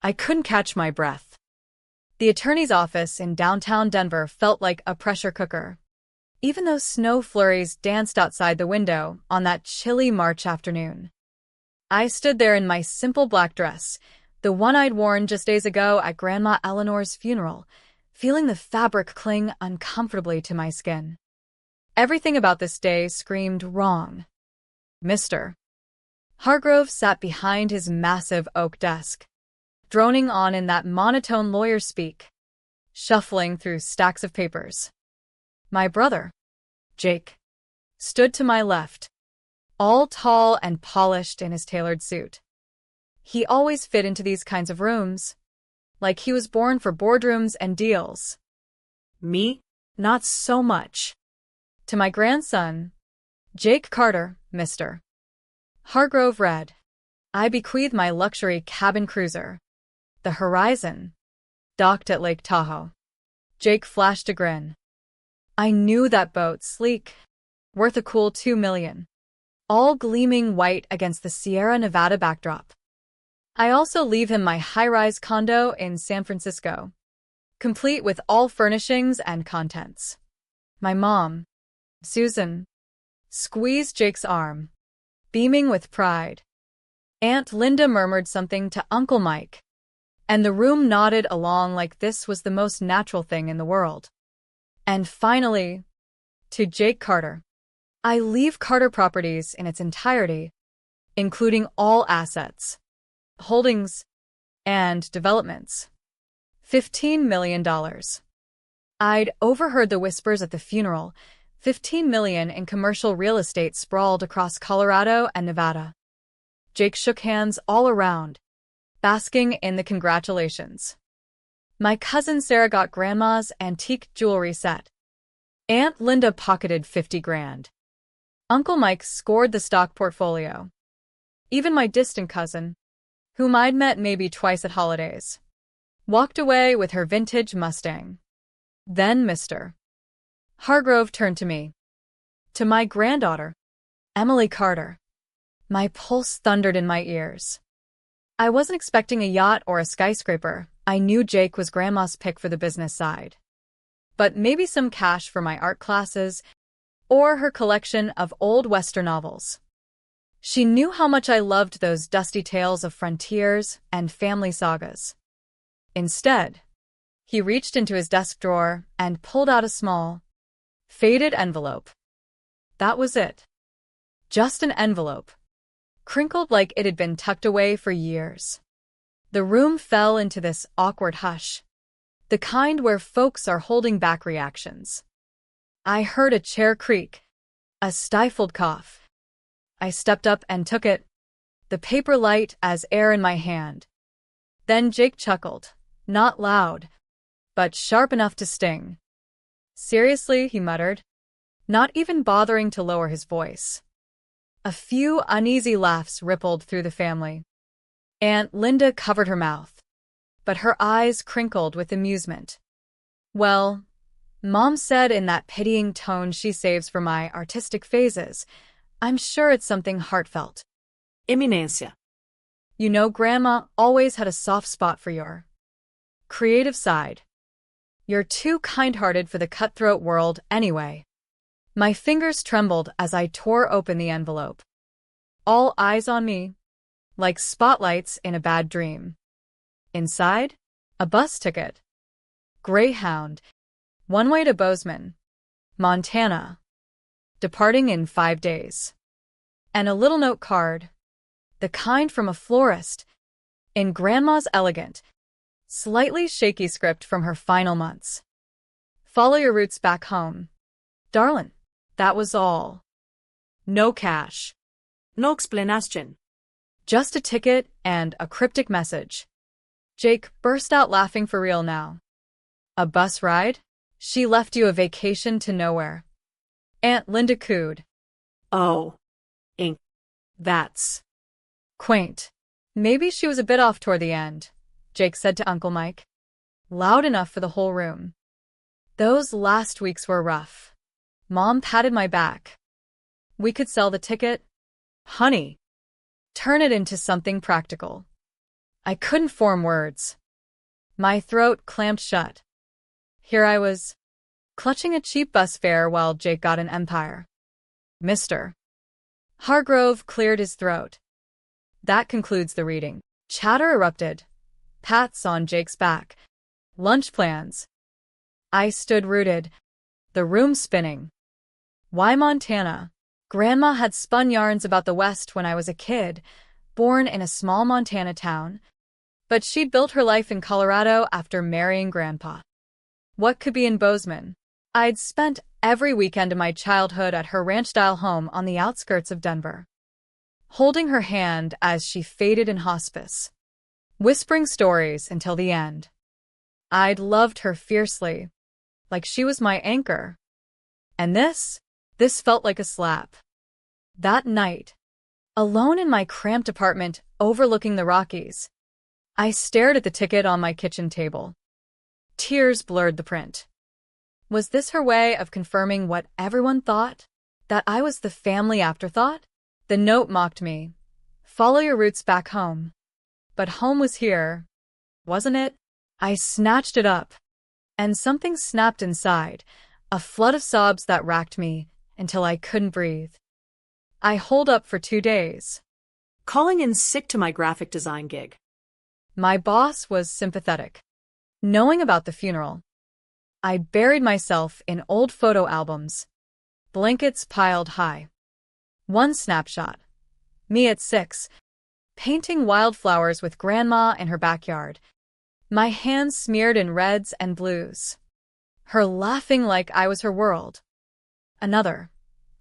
I couldn't catch my breath. The attorney's office in downtown Denver felt like a pressure cooker. Even though snow flurries danced outside the window on that chilly March afternoon. I stood there in my simple black dress, the one I'd worn just days ago at Grandma Eleanor's funeral, feeling the fabric cling uncomfortably to my skin. Everything about this day screamed wrong. Mr. Hargrove sat behind his massive oak desk, droning on in that monotone lawyer speak, shuffling through stacks of papers. My brother, Jake, stood to my left, all tall and polished in his tailored suit. He always fit into these kinds of rooms, like he was born for boardrooms and deals. Me? Not so much. To my grandson, Jake Carter, Mr. Hargrove read, I bequeath my luxury cabin cruiser, the Horizon, docked at Lake Tahoe. Jake flashed a grin. I knew that boat, sleek, worth a cool $2 million, all gleaming white against the Sierra Nevada backdrop. I also leave him my high-rise condo in San Francisco, complete with all furnishings and contents. My mom, Susan, squeezed Jake's arm, beaming with pride. Aunt Linda murmured something to Uncle Mike, and the room nodded along like this was the most natural thing in the world. And finally, to Jake Carter. I leave Carter Properties in its entirety, including all assets, holdings, and developments. $15 million. I'd overheard the whispers at the funeral. $15 million in commercial real estate sprawled across Colorado and Nevada. Jake shook hands all around, basking in the congratulations. My cousin Sarah got Grandma's antique jewelry set. Aunt Linda pocketed $50 grand. Uncle Mike scored the stock portfolio. Even my distant cousin, whom I'd met maybe twice at holidays, walked away with her vintage Mustang. Then Mr. Hargrove turned to me. To my granddaughter, Emily Carter. My pulse thundered in my ears. I wasn't expecting a yacht or a skyscraper. I knew Jake was Grandma's pick for the business side. But maybe some cash for my art classes or her collection of old Western novels. She knew how much I loved those dusty tales of frontiers and family sagas. Instead, he reached into his desk drawer and pulled out a small, faded envelope. That was it. Just an envelope, crinkled like it had been tucked away for years. The room fell into this awkward hush, the kind where folks are holding back reactions. I heard a chair creak, a stifled cough. I stepped up and took it, the paper light as air in my hand. Then Jake chuckled, not loud, but sharp enough to sting. Seriously, he muttered, not even bothering to lower his voice. A few uneasy laughs rippled through the family. Aunt Linda covered her mouth, but her eyes crinkled with amusement. Well, Mom said in that pitying tone she saves for my artistic phases, I'm sure it's something heartfelt. Eminencia. You know, Grandma always had a soft spot for your creative side. You're too kind-hearted for the cutthroat world anyway. My fingers trembled as I tore open the envelope. All eyes on me, like spotlights in a bad dream. Inside, a bus ticket. Greyhound, one way to Bozeman, Montana. Departing in 5 days. And a little note card, the kind from a florist, in Grandma's elegant, slightly shaky script from her final months. Follow your roots back home. Darlin', that was all. No cash. No explanation. Just a ticket and a cryptic message. Jake burst out laughing for real now. A bus ride? She left you a vacation to nowhere. Aunt Linda cooed. Oh. Ink. That's quaint. Maybe she was a bit off toward the end, Jake said to Uncle Mike. Loud enough for the whole room. Those last weeks were rough. Mom patted my back. We could sell the ticket. Honey. Turn it into something practical. I couldn't form words. My throat clamped shut. Here I was, clutching a cheap bus fare while Jake got an empire. Mr. Hargrove cleared his throat. That concludes the reading. Chatter erupted. Pats on Jake's back. Lunch plans. I stood rooted, the room spinning. Why Montana? Grandma had spun yarns about the West when I was a kid, born in a small Montana town. But she'd built her life in Colorado after marrying Grandpa. What could be in Bozeman? I'd spent every weekend of my childhood at her ranch-style home on the outskirts of Denver, holding her hand as she faded in hospice, whispering stories until the end. I'd loved her fiercely, like she was my anchor. And this felt like a slap. That night, alone in my cramped apartment overlooking the Rockies, I stared at the ticket on my kitchen table. Tears blurred the print. Was this her way of confirming what everyone thought? That I was the family afterthought? The note mocked me. Follow your roots back home. But home was here, wasn't it? I snatched it up, and something snapped inside, a flood of sobs that racked me until I couldn't breathe. I holed up for 2 days. Calling in sick to my graphic design gig. My boss was sympathetic. Knowing about the funeral, I buried myself in old photo albums, blankets piled high. One snapshot. Me at 6, painting wildflowers with Grandma in her backyard, my hands smeared in reds and blues. Her laughing like I was her world. Another.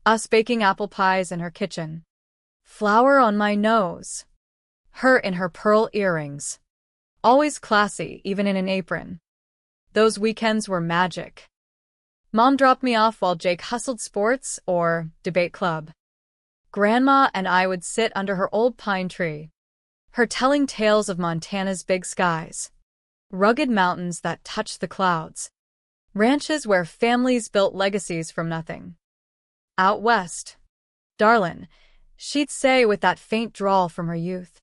Us baking apple pies in her kitchen. Flour on my nose. Her in her pearl earrings. Always classy, even in an apron. Those weekends were magic. Mom dropped me off while Jake hustled sports or debate club. Grandma and I would sit under her old pine tree, her telling tales of Montana's big skies, rugged mountains that touched the clouds, ranches where families built legacies from nothing. Out west, darlin', she'd say with that faint drawl from her youth.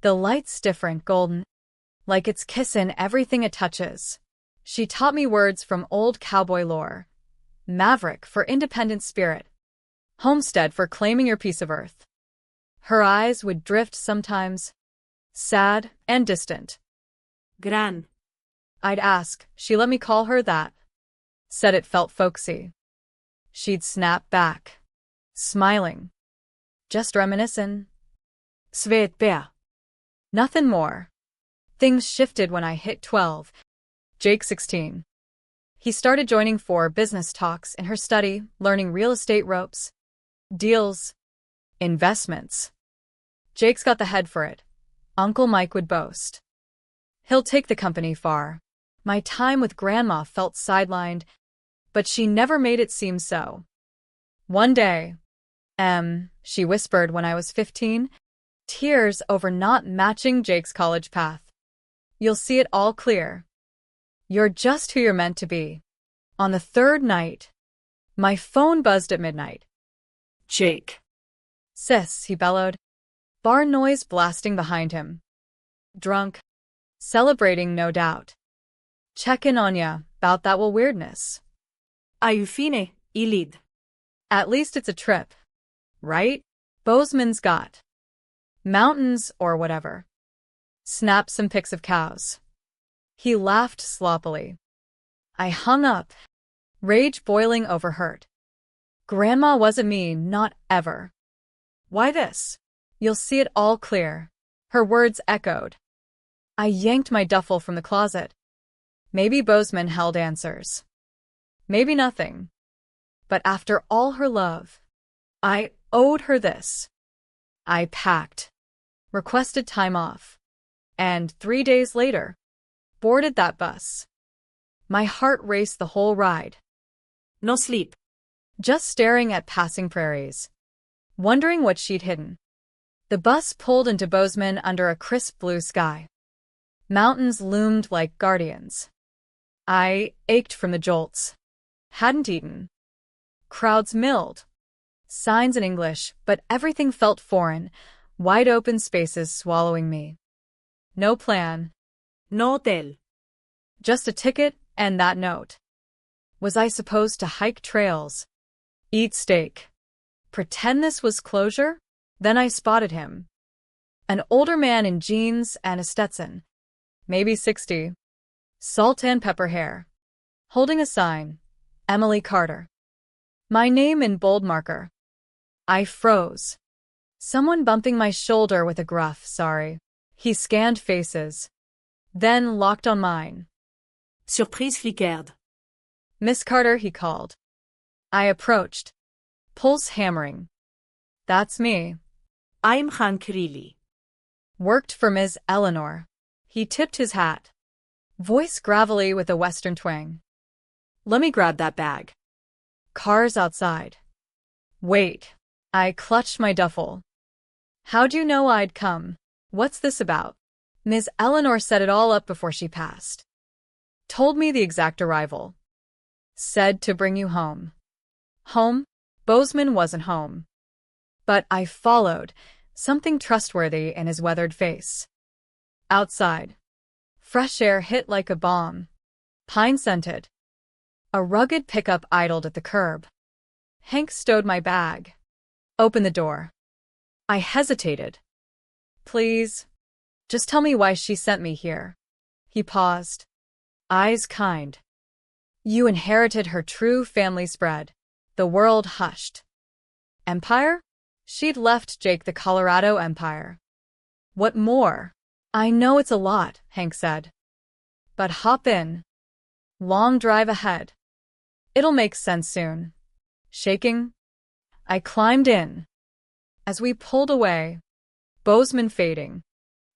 The light's different, golden, like it's kissin' everything it touches. She taught me words from old cowboy lore. Maverick for independent spirit. Homestead for claiming your piece of earth. Her eyes would drift sometimes, sad and distant. Gran. I'd ask, she let me call her that. Said it felt folksy. She'd snap back, smiling. Just reminiscin'. Svet bear. Nothing more. Things shifted when I hit 12. Jake 16. He started joining for business talks in her study, learning real estate ropes, deals, investments. Jake's got the head for it, Uncle Mike would boast. He'll take the company far. My time with Grandma felt sidelined, but she never made it seem so. One day, she whispered when I was 15, tears over not matching Jake's college path. You'll see it all clear. You're just who you're meant to be. On the third night, my phone buzzed at midnight. Jake. Sis, he bellowed, bar noise blasting behind him. Drunk. Celebrating, no doubt. Checkin' on ya, bout that weirdness. Are fine, Elid? At least it's a trip. Right? Bozeman's got mountains or whatever. Snap some pics of cows. He laughed sloppily. I hung up, rage boiling over hurt. Grandma wasn't me, not ever. Why this? You'll see it all clear. Her words echoed. I yanked my duffel from the closet. Maybe Bozeman held answers. Maybe nothing. But after all her love, I owed her this. I packed, requested time off, and 3 days later, boarded that bus. My heart raced the whole ride. No sleep. Just staring at passing prairies, wondering what she'd hidden. The bus pulled into Bozeman under a crisp blue sky. Mountains loomed like guardians. I ached from the jolts. Hadn't eaten. Crowds milled. Signs in English, but everything felt foreign, wide open spaces swallowing me. No plan. No hotel. Just a ticket and that note. Was I supposed to hike trails? Eat steak? Pretend this was closure? Then I spotted him. An older man in jeans and a Stetson. Maybe 60. Salt and pepper hair. Holding a sign. Emily Carter. My name in bold marker. I froze. Someone bumping my shoulder with a gruff, sorry. He scanned faces. Then locked on mine. Surprise flickered. Miss Carter, he called. I approached. Pulse hammering. That's me. I'm Hank Reilly. Worked for Ms. Eleanor. He tipped his hat. Voice gravelly with a western twang. Let me grab that bag. Cars outside. Wait. I clutched my duffel. How'd you know I'd come? What's this about? Ms. Eleanor set it all up before she passed. Told me the exact arrival. Said to bring you home. Home? Bozeman wasn't home. But I followed, something trustworthy in his weathered face. Outside. Fresh air hit like a bomb. Pine-scented. A rugged pickup idled at the curb. Hank stowed my bag. Opened the door. I hesitated. Please. Just tell me why she sent me here. He paused. Eyes kind. You inherited her true family spread. The world hushed. Empire? She'd left Jake the Colorado Empire. What more? I know it's a lot, Hank said. But hop in. Long drive ahead. It'll make sense soon. Shaking? I climbed in. As we pulled away, Bozeman fading,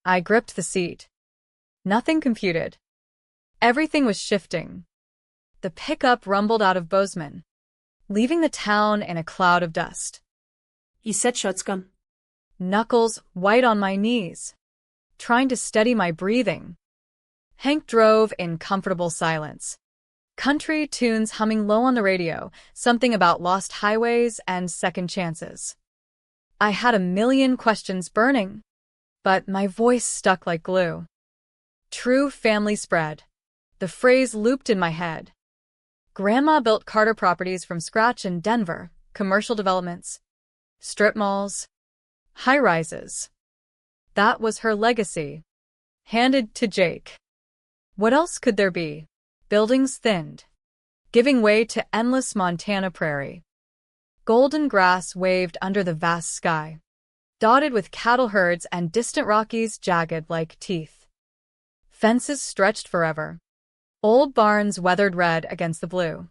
I gripped the seat. Nothing computed. Everything was shifting. The pickup rumbled out of Bozeman, leaving the town in a cloud of dust. He said shotgun. Knuckles white on my knees, trying to steady my breathing. Hank drove in comfortable silence. Country tunes humming low on the radio, something about lost highways and second chances. I had a million questions burning, but my voice stuck like glue. True family spread. The phrase looped in my head. Grandma built Carter properties from scratch in Denver, commercial developments, strip malls, high-rises. That was her legacy, handed to Jake. What else could there be? Buildings thinned, giving way to endless Montana prairie. Golden grass waved under the vast sky, dotted with cattle herds and distant Rockies jagged like teeth. Fences stretched forever. Old barns weathered red against the blue.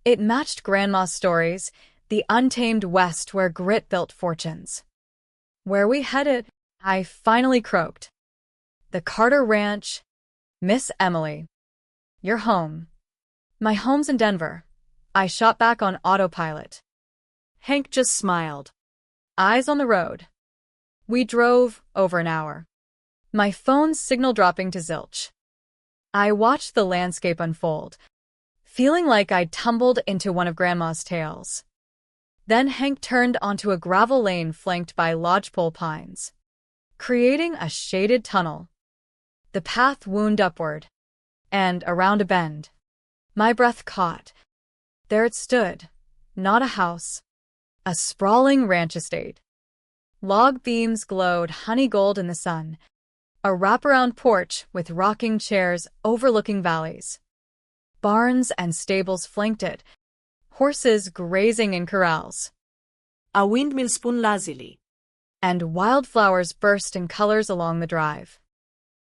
It matched Grandma's stories, the untamed West where grit built fortunes. Where we headed? I finally croaked. The Carter Ranch. Miss Emily. You're home. My home's in Denver. I shot back on autopilot. Hank just smiled. Eyes on the road. We drove over an hour. My phone's signal dropping to zilch. I watched the landscape unfold, feeling like I'd tumbled into one of Grandma's tales. Then Hank turned onto a gravel lane flanked by lodgepole pines, creating a shaded tunnel. The path wound upward, and around a bend. My breath caught. There it stood, not a house, a sprawling ranch estate. Log beams glowed honey gold in the sun, a wraparound porch with rocking chairs overlooking valleys. Barns and stables flanked it, horses grazing in corrals. A windmill spun lazily. And wildflowers burst in colors along the drive.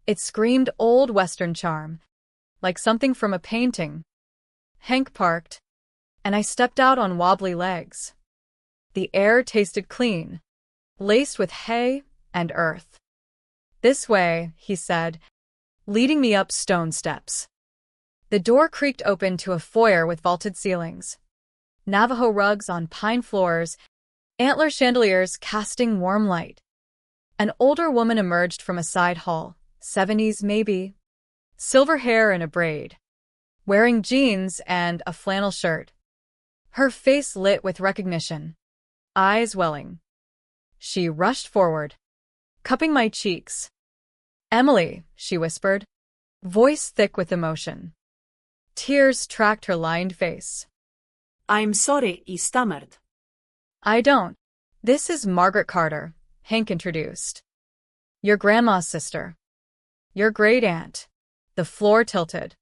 It screamed old Western charm, like something from a painting. Hank parked, and I stepped out on wobbly legs. The air tasted clean, laced with hay and earth. This way, he said, leading me up stone steps. The door creaked open to a foyer with vaulted ceilings, Navajo rugs on pine floors, antler chandeliers casting warm light. An older woman emerged from a side hall, 70s maybe, silver hair in a braid, wearing jeans and a flannel shirt. Her face lit with recognition, eyes welling. She rushed forward, cupping my cheeks. Emily, she whispered, voice thick with emotion. Tears tracked her lined face. I'm sorry, he stammered. I don't. This is Margaret Carter, Hank introduced. Your grandma's sister. Your great-aunt. The floor tilted.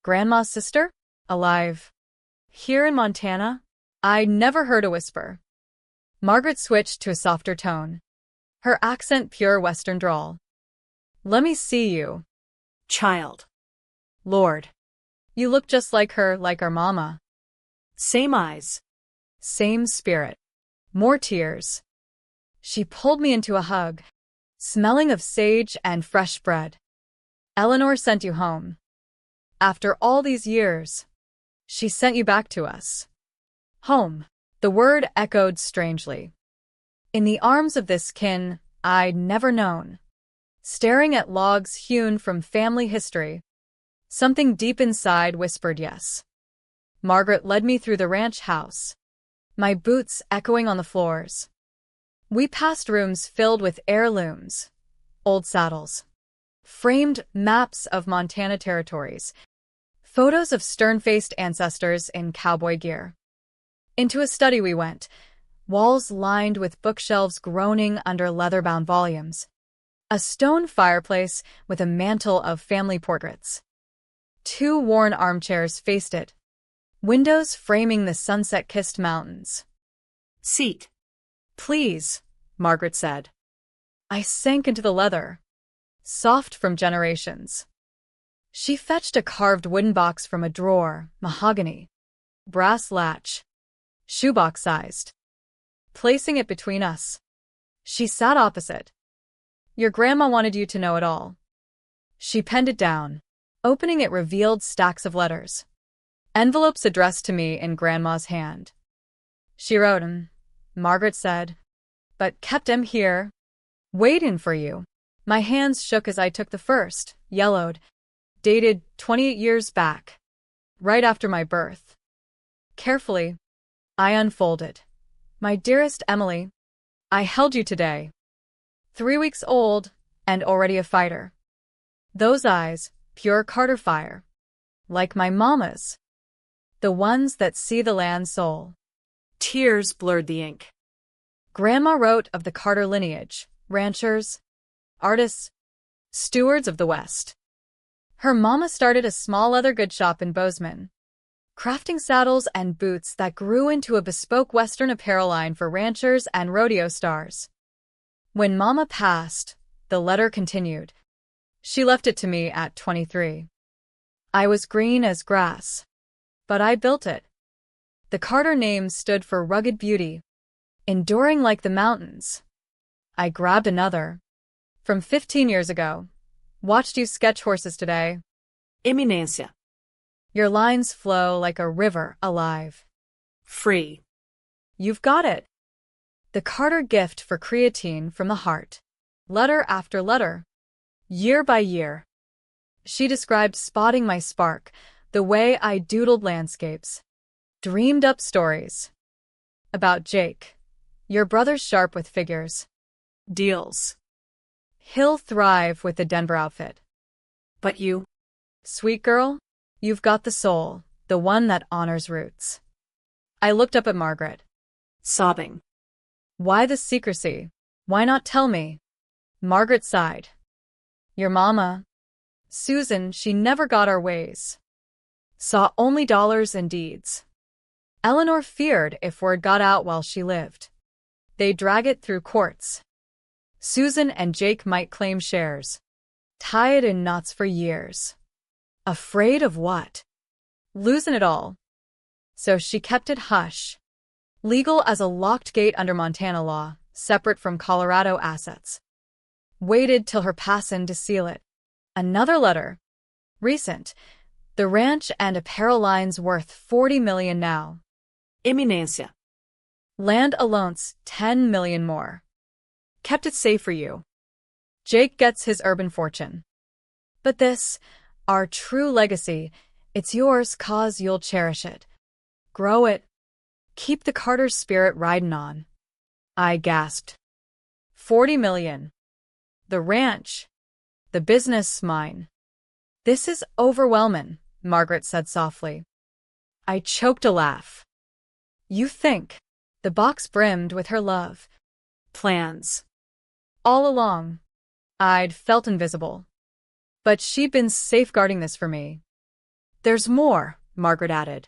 Grandma's sister? Alive. Here in Montana? I never heard a whisper. Margaret switched to a softer tone, her accent pure Western drawl. Let me see you. Child. Lord. You look just like her, like our mama. Same eyes. Same spirit. More tears. She pulled me into a hug, smelling of sage and fresh bread. Eleanor sent you home. After all these years, she sent you back to us. Home. The word echoed strangely. In the arms of this kin I'd never known. Staring at logs hewn from family history, something deep inside whispered yes. Margaret led me through the ranch house, my boots echoing on the floors. We passed rooms filled with heirlooms, old saddles, framed maps of Montana territories, photos of stern-faced ancestors in cowboy gear. Into a study we went, walls lined with bookshelves groaning under leather-bound volumes, a stone fireplace with a mantle of family portraits. 2 worn armchairs faced it, windows framing the sunset-kissed mountains. Seat. Please, Margaret said. I sank into the leather, soft from generations. She fetched a carved wooden box from a drawer, mahogany, brass latch, shoebox-sized. Placing it between us, she sat opposite. Your grandma wanted you to know it all. She penned it down. Opening it revealed stacks of letters. Envelopes addressed to me in Grandma's hand. She wrote 'em, Margaret said, but kept 'em here, waitin' for you. My hands shook as I took the first, yellowed, dated 28 years back, right after my birth. Carefully, I unfolded. My dearest Emily, I held you today. 3 weeks old and already a fighter. Those eyes, pure Carter fire, like my mama's. The ones that see the land's soul. Tears blurred the ink. Grandma wrote of the Carter lineage, ranchers, artists, stewards of the West. Her mama started a small leather goods shop in Bozeman, crafting saddles and boots that grew into a bespoke Western apparel line for ranchers and rodeo stars. When Mama passed, the letter continued. She left it to me at 23. I was green as grass, but I built it. The Carter name stood for rugged beauty, enduring like the mountains. I grabbed another. From 15 years ago. Watched you sketch horses today. Eminencia. Your lines flow like a river alive. Free. You've got it. The Carter gift for creatine from the heart. Letter after letter. Year by year. She described spotting my spark, the way I doodled landscapes. Dreamed up stories. About Jake. Your brother's sharp with figures. Deals. He'll thrive with the Denver outfit. But you? Sweet girl, you've got the soul, the one that honors roots. I looked up at Margaret. Sobbing. Why the secrecy? Why not tell me? Margaret sighed. Your mama, Susan, she never got our ways. Saw only dollars and deeds. Eleanor feared if word got out while she lived, they'd drag it through courts. Susan and Jake might claim shares. Tie it in knots for years. Afraid of what? Losing it all. So she kept it hush. Legal as a locked gate under Montana law, separate from Colorado assets. Waited till her passin' to seal it. Another letter. Recent. The ranch and apparel line's worth $40 million now. Eminencia. Land alone's $10 million more. Kept it safe for you. Jake gets his urban fortune. But this, our true legacy, it's yours 'cause you'll cherish it. Grow it. Keep the Carter spirit riding on. I gasped. $40 million. The ranch. The business mine. This is overwhelming, Margaret said softly. I choked a laugh. You think. The box brimmed with her love. Plans. All along, I'd felt invisible. But she'd been safeguarding this for me. There's more, Margaret added.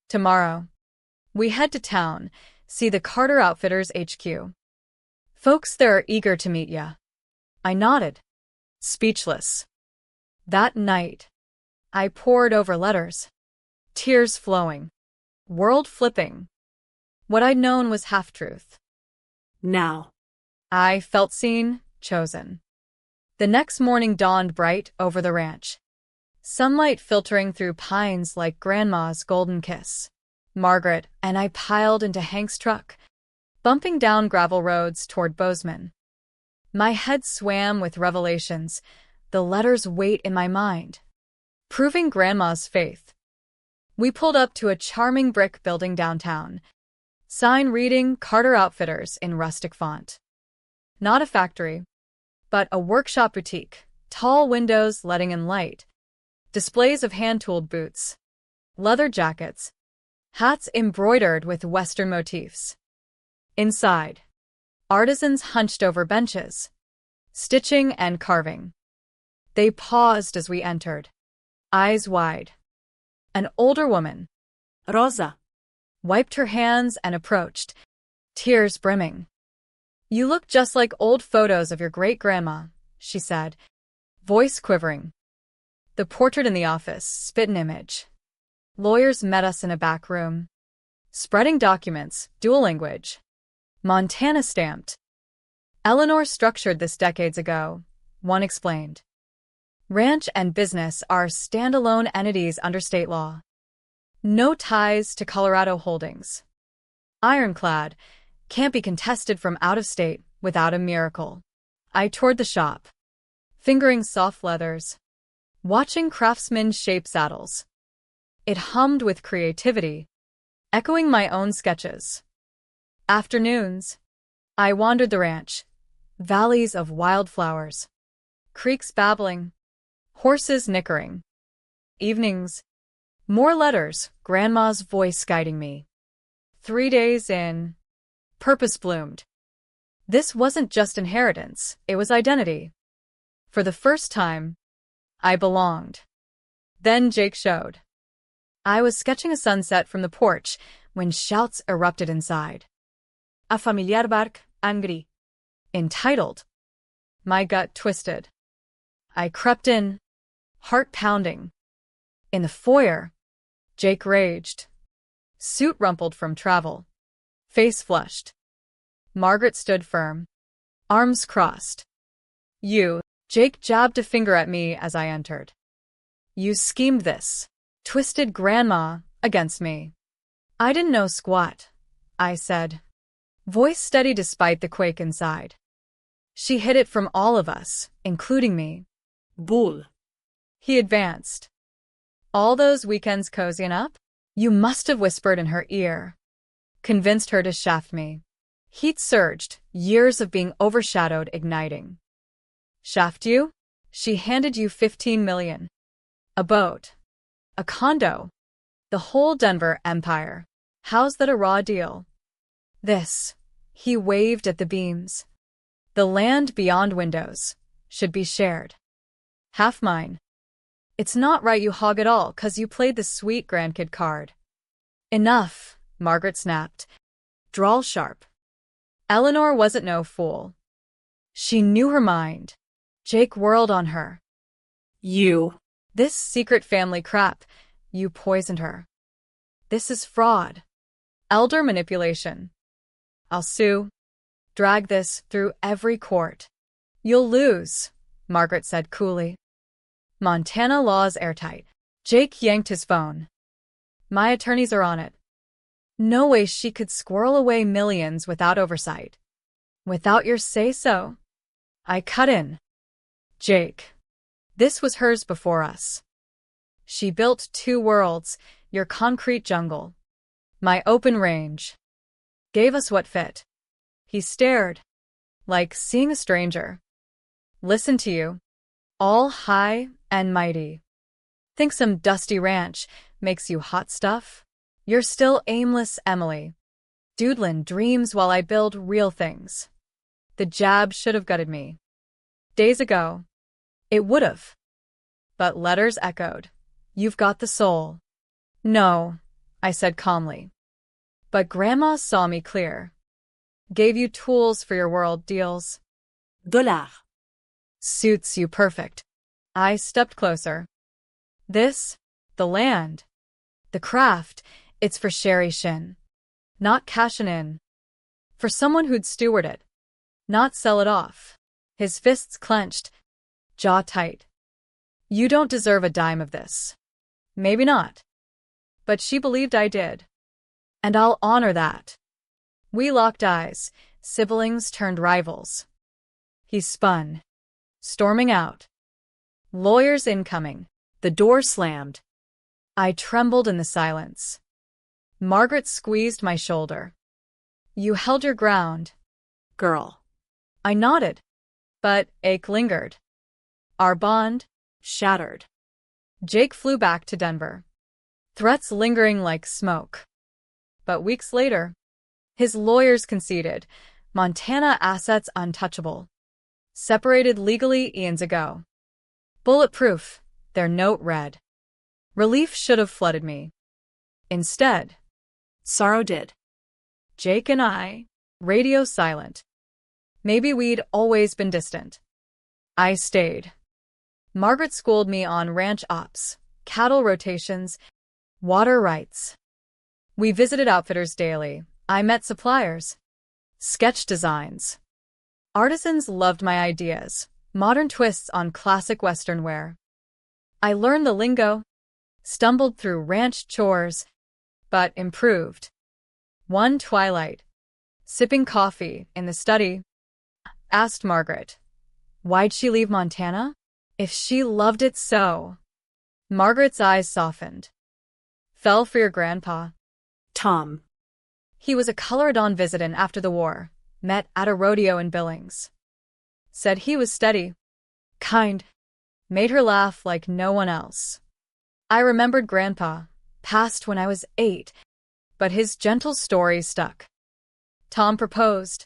Tomorrow, we head to town, see the Carter Outfitters HQ. Folks there are eager to meet ya. I nodded, speechless. That night, I pored over letters, tears flowing, world flipping. What I'd known was half-truth. Now. I felt seen, chosen. The next morning dawned bright over the ranch. Sunlight filtering through pines like Grandma's golden kiss. Margaret and I piled into Hank's truck, bumping down gravel roads toward Bozeman. My head swam with revelations, the letters' weight in my mind, proving Grandma's faith. We pulled up to a charming brick building downtown, sign reading Carter Outfitters in rustic font. Not a factory, but a workshop boutique, tall windows letting in light, displays of hand-tooled boots, leather jackets, hats embroidered with Western motifs. Inside, artisans hunched over benches, stitching and carving. They paused as we entered, eyes wide. An older woman, Rosa. wiped her hands and approached, tears brimming. You look just like old photos of your great-grandma, she said, voice quivering. The portrait in the office, spit an image. Lawyers met us in a back room. Spreading documents, dual language. Montana stamped. Eleanor structured this decades ago, one explained. Ranch and business are standalone entities under state law. No ties to Colorado holdings. Ironclad, can't be contested from out of state without a miracle. I toured the shop, fingering soft leathers, watching craftsmen shape saddles. It hummed with creativity, echoing my own sketches. Afternoons, I wandered the ranch, valleys of wildflowers, creeks babbling, horses nickering. Evenings, more letters, Grandma's voice guiding me. 3 days in, purpose bloomed. This wasn't just inheritance, it was identity. For the first time, I belonged. Then Jake showed. I was sketching a sunset from the porch when shouts erupted inside. A familiar bark, angry. Entitled. My gut twisted. I crept in, heart pounding. In the foyer, Jake raged. Suit rumpled from travel. Face flushed. Margaret stood firm. Arms crossed. You, Jake jabbed a finger at me as I entered. You schemed this. Twisted Grandma against me. I didn't know squat, I said. Voice steady despite the quake inside. She hid it from all of us, including me. Bull. He advanced. All those weekends cozying up? You must have whispered in her ear. Convinced her to shaft me. Heat surged, years of being overshadowed igniting. Shaft you? She handed you $15 million. A boat. A condo. The whole Denver empire. How's that a raw deal? This. He waved at the beams. The land beyond windows. Should be shared. Half mine. It's not right you hog it all 'cause you played the sweet grandkid card. Enough, Margaret snapped. Drawl sharp. Eleanor wasn't no fool. She knew her mind. Jake whirled on her. You. This secret family crap, you poisoned her. This is fraud. Elder manipulation. I'll sue. Drag this through every court. You'll lose, Margaret said coolly. Montana law's airtight. Jake yanked his phone. My attorneys are on it. No way she could squirrel away millions without oversight. Without your say-so. I cut in. Jake. This was hers before us. She built 2 worlds, your concrete jungle. My open range. Gave us what fit. He stared. Like seeing a stranger. Listen to you. all high and mighty. Think some dusty ranch makes you hot stuff? You're still aimless, Emily. Doodlin dreams while I build real things. The jab should have gutted me. Days ago, it would have. But letters echoed. You've got the soul. No, I said calmly. But Grandma saw me clear. Gave you tools for your world deals. $. Suits you perfect. I stepped closer. This, the land, the craft, it's for Sherry Shin. Not cashin' in. For someone who'd steward it. Not sell it off. His fists clenched, jaw tight. You don't deserve a dime of this. Maybe not. But she believed I did. And I'll honor that. We locked eyes, siblings turned rivals. He spun, storming out. Lawyers incoming. The door slammed. I trembled in the silence. Margaret squeezed my shoulder. You held your ground. Girl. I nodded, but ache lingered. Our bond Shattered. Jake flew back to Denver. Threats lingering like smoke. But weeks later, his lawyers conceded, Montana assets untouchable. Separated legally eons ago. Bulletproof, their note read. Relief should have flooded me. Instead, Sorrow did. Jake and I, radio silent. Maybe we'd always been distant. I stayed. Margaret schooled me on ranch ops, cattle rotations, water rights. We visited outfitters daily. I met suppliers. Sketch designs. Artisans loved my ideas, modern twists on classic Western wear. I learned the lingo, stumbled through ranch chores, but improved. One twilight, sipping coffee in the study, asked Margaret, why'd she leave Montana? If she loved it so. Margaret's eyes softened. Fell for your grandpa. Tom. He was a Coloradon visitant after the war, met at a rodeo in Billings. Said he was steady, kind, made her laugh like no one else. I remembered Grandpa, passed when I was 8, but his gentle story stuck. Tom proposed,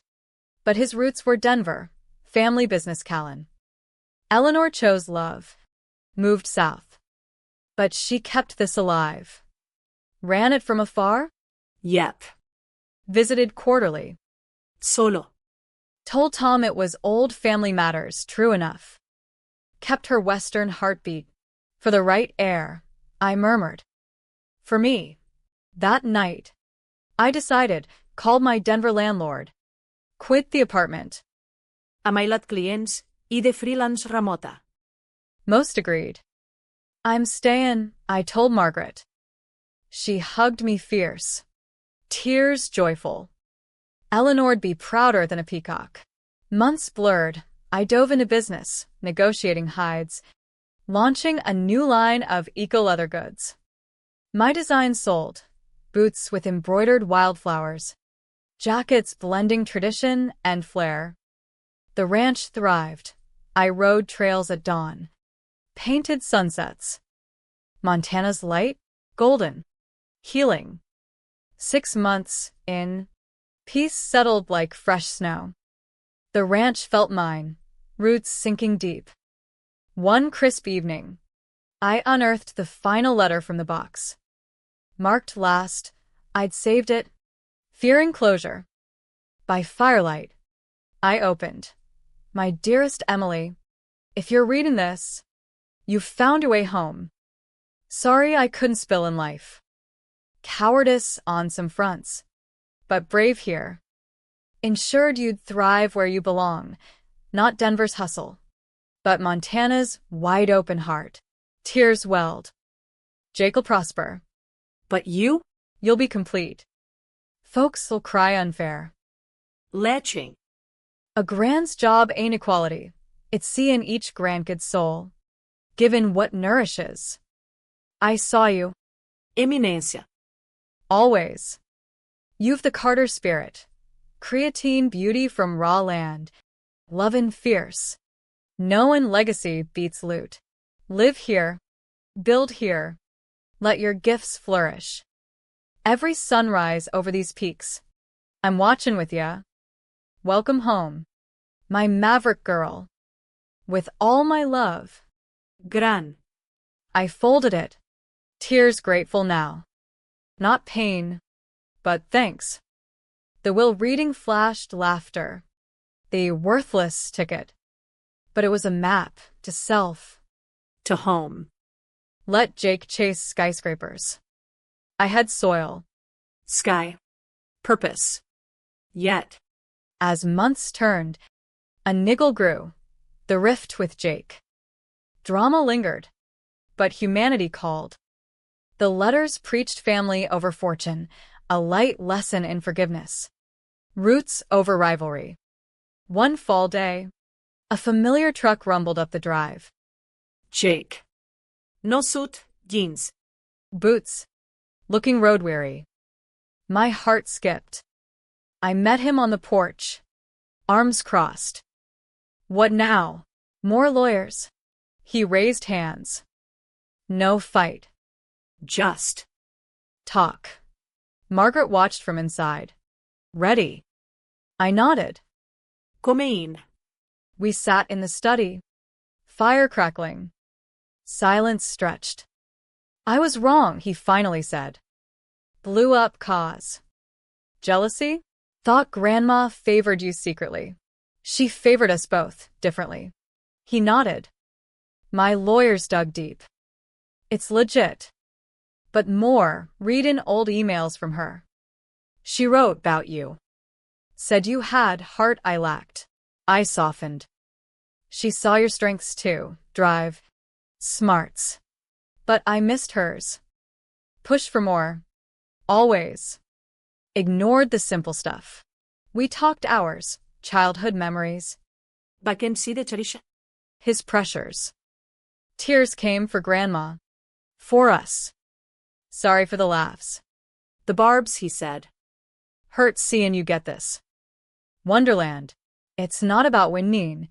but his roots were Denver, family business Callan. Eleanor chose love, moved south. But she kept this alive. Ran it from afar? Yep. Visited quarterly. Solo. Told Tom it was old family matters, true enough. Kept her Western heartbeat. For the right air, I murmured. For me. That night, I decided, called my Denver landlord. Quit the apartment. A mailat clients y de freelance remota. Most agreed. I'm stayin', I told Margaret. She hugged me fierce. Tears joyful. Eleanor'd be prouder than a peacock. Months blurred, I dove into business, negotiating hides, launching a new line of eco-leather goods. My design sold. Boots with embroidered wildflowers. Jackets blending tradition and flair. The ranch thrived. I rode trails at dawn. Painted sunsets. Montana's light, golden. Healing. 6 months in, peace settled like fresh snow. The ranch felt mine, roots sinking deep. One crisp evening, I unearthed the final letter from the box. Marked last, I'd saved it, fearing closure. By firelight, I opened. My dearest Emily, if you're reading this, you've found your way home. Sorry I couldn't spill in life. Cowardice on some fronts, but brave here. Ensured you'd thrive where you belong, not Denver's hustle, but Montana's wide-open heart. Tears welled. Jake'll prosper. But you? You'll be complete. Folks'll cry unfair. Leching. A grand's job ain't equality. It's seeing each grandkid's soul, given what nourishes. I saw you. Eminencia. Always. You've the Carter spirit. Creatine beauty from raw land. Lovin' fierce. Known legacy beats loot. Live here. Build here. Let your gifts flourish. Every sunrise over these peaks. I'm watching with ya. Welcome home. My maverick girl. With all my love. Gran. I folded it. Tears grateful now. Not pain, but thanks. The will reading flashed laughter. The worthless ticket. But it was a map to self. To home. Let Jake chase skyscrapers. I had soil. Sky. Purpose. Yet. As months turned, a niggle grew. The rift with Jake. Drama lingered. But humanity called. The letters preached family over fortune, a light lesson in forgiveness. Roots over rivalry. One fall day, a familiar truck rumbled up the drive. Jake. No suit, jeans. Boots. Looking road-weary. My heart skipped. I met him on the porch. Arms crossed. What now? More lawyers. He raised hands. No fight. Just. Talk. Margaret watched from inside. Ready. I nodded. Come in. We sat in the study. Fire crackling. Silence stretched. I was wrong, he finally said. Blew up cause. Jealousy? Thought Grandma favored you secretly. She favored us both, differently. He nodded. My lawyers dug deep. It's legit. But more, read in old emails from her. She wrote about you. Said you had heart I lacked. I softened. She saw your strengths too, drive, smarts. But I missed hers. Push for more. Always. Ignored the simple stuff. We talked hours, childhood memories. Vacancy de cherish. His pressures. Tears came for Grandma. For us. Sorry for the laughs. The barbs, he said. Hurts seeing you get this. Wonderland. It's not about winning.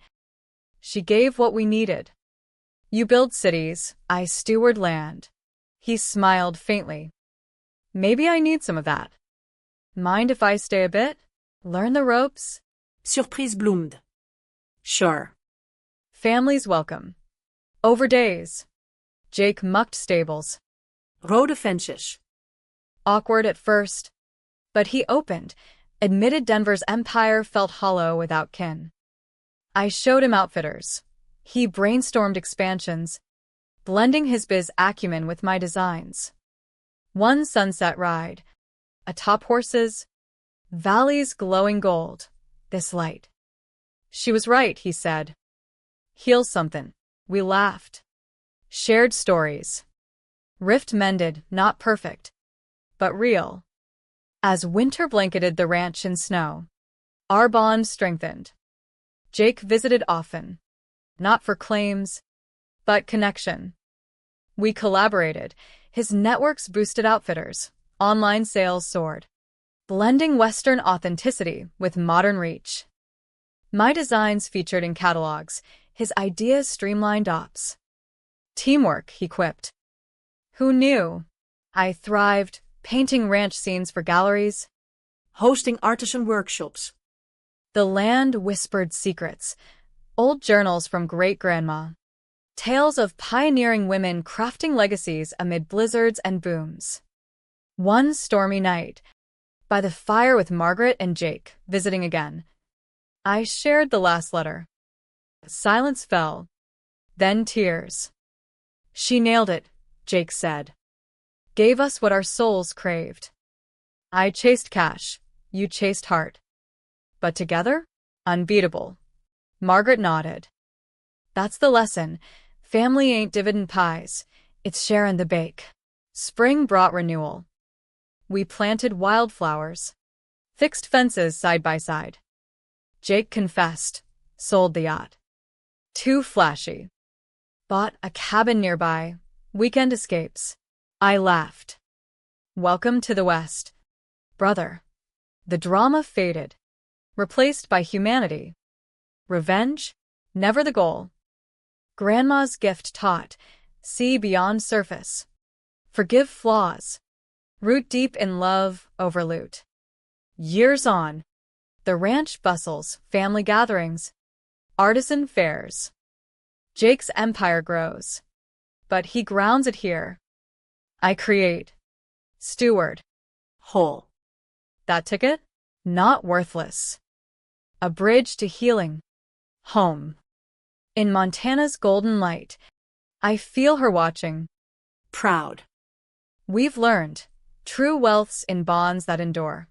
She gave what we needed. You build cities, I steward land. He smiled faintly. Maybe I need some of that. Mind if I stay a bit? Learn the ropes? Surprise bloomed. Sure. Families welcome. Over days. Jake mucked stables. Rode fences. Awkward at first. But he opened, admitted Denver's empire felt hollow without kin. I showed him outfitters. He brainstormed expansions, blending his biz acumen with my designs. One sunset ride. Atop horses. Valleys glowing gold. This light. She was right, he said. Heal something. We laughed. Shared stories. Rift mended, not perfect, but real. As winter blanketed the ranch in snow, our bond strengthened. Jake visited often, not for claims, but connection. We collaborated. His networks boosted outfitters. Online sales soared, blending Western authenticity with modern reach. My designs featured in catalogs. His ideas streamlined ops. Teamwork, he quipped. Who knew? I thrived, painting ranch scenes for galleries. Hosting artisan workshops. The land whispered secrets. Old journals from great-grandma. Tales of pioneering women crafting legacies amid blizzards and booms. One stormy night, by the fire with Margaret and Jake, visiting again, I shared the last letter. Silence fell. Then tears. She nailed it, Jake said. Gave us what our souls craved. I chased cash, you chased heart. But together? Unbeatable. Margaret nodded. That's the lesson. Family ain't dividend pies. It's sharing the bake. Spring brought renewal. We planted wildflowers. Fixed fences side by side. Jake confessed. Sold the yacht. Too flashy. Bought a cabin nearby. Weekend escapes. I laughed. Welcome to the West, brother. The drama faded, replaced by humanity. Revenge? Never the goal. Grandma's gift taught, see beyond surface. Forgive flaws. Root deep in love over loot. Years on, the ranch bustles, family gatherings, artisan fairs. Jake's empire grows, but he grounds it here. I create, steward. Whole. That ticket? Not worthless. A bridge to healing. Home. In Montana's golden light, I feel her watching. Proud. We've learned, true wealth's in bonds that endure.